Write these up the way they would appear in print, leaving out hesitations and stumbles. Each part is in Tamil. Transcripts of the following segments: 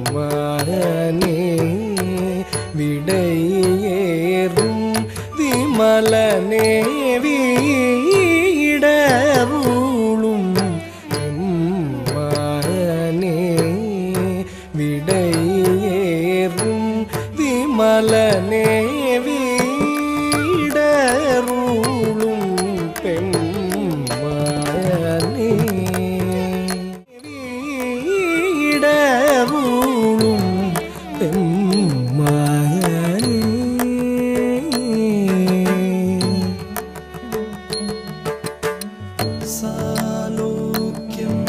எம்மானே விடையேறும் விமலனே வீடருளும் எம்மானே விடையேறும் விமலனே வீடருளும் பெம்மானே வீடருளும் பெம்மானே சாலோக்கியம்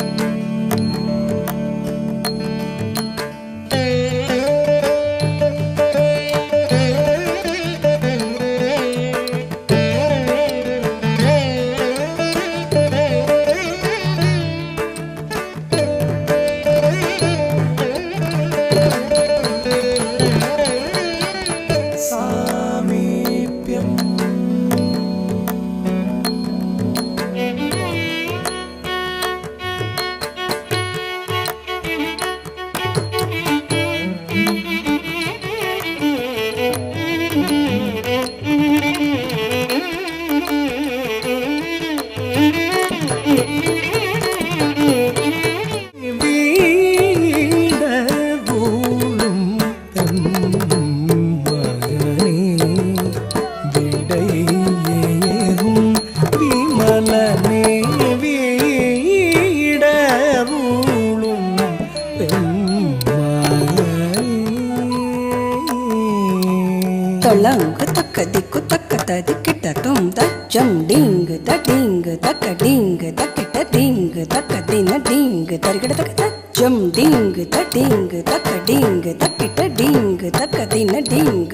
तलंग तक दिक्कु तक तदिकिट तुम तम डिंग तटिंग तक डिंग तकिट डिंग तक दिन डिंग तरिकिट तक तम डिंग तटिंग तक डिंग तकिट डिंग तक दिन डिंग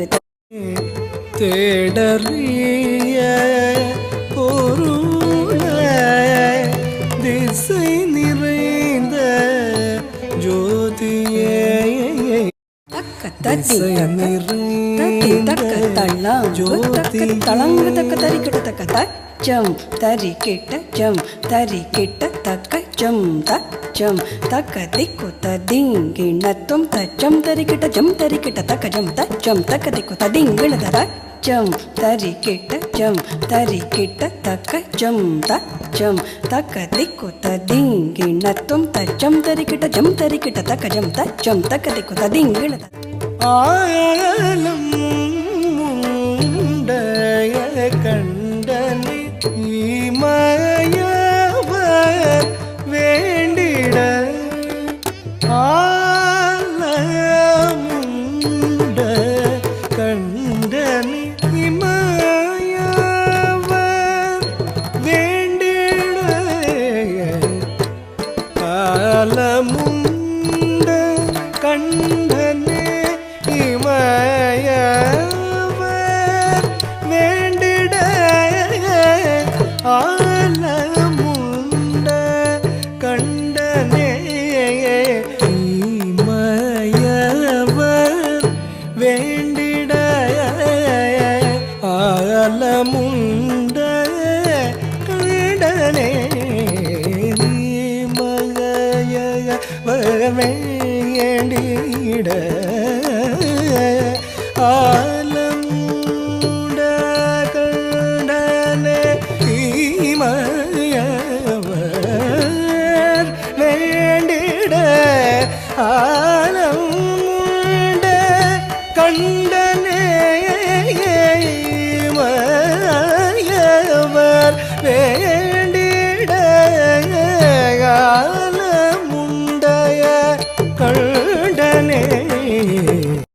தேடறிய பொருளே திசை நிறைந்த ஜோதியே திசை நிறைந்த ஜோதி தளங்கு தக்க தரிக்கிட்ட தக்க தச்சம் தரிக்கிட்ட ஜம் தரிக்கிட்ட தக்க ஜம் தச்சம் தக்க திக்கு ததிங்கி நத்தும் தச்சம் தரிக்கிட்ட ஜம் தரிக்கிட்ட தக்க ஜம் தச்சம் தக்க திக்கு ததிங்கிಳ தச்சம் தரிக்கிட்ட ஜம் தரிக்கிட்ட தக்க ஜம் தச்சம் தக்க திக்கு ததிங்கி நத்தும் தச்சம் தரிக்கிட்ட ஜம் தரிக்கிட்ட தக்க ஜம் தச்சம் தக்க திக்கு ததிங்கிಳ ஆலம் உண்டய கண்டனே இமயவர் வேண்டிட ஆலமுண்ட கண்டனே இமயவர் வேண்டிட ஆலமுண்ட கண்டனே இமயவர் வேண்டிட ஆலமுண்ட கண்டனே இமயவர் வேண்டிட ஆலமுண்ட கண்டனே இமயவர் வேண்டிட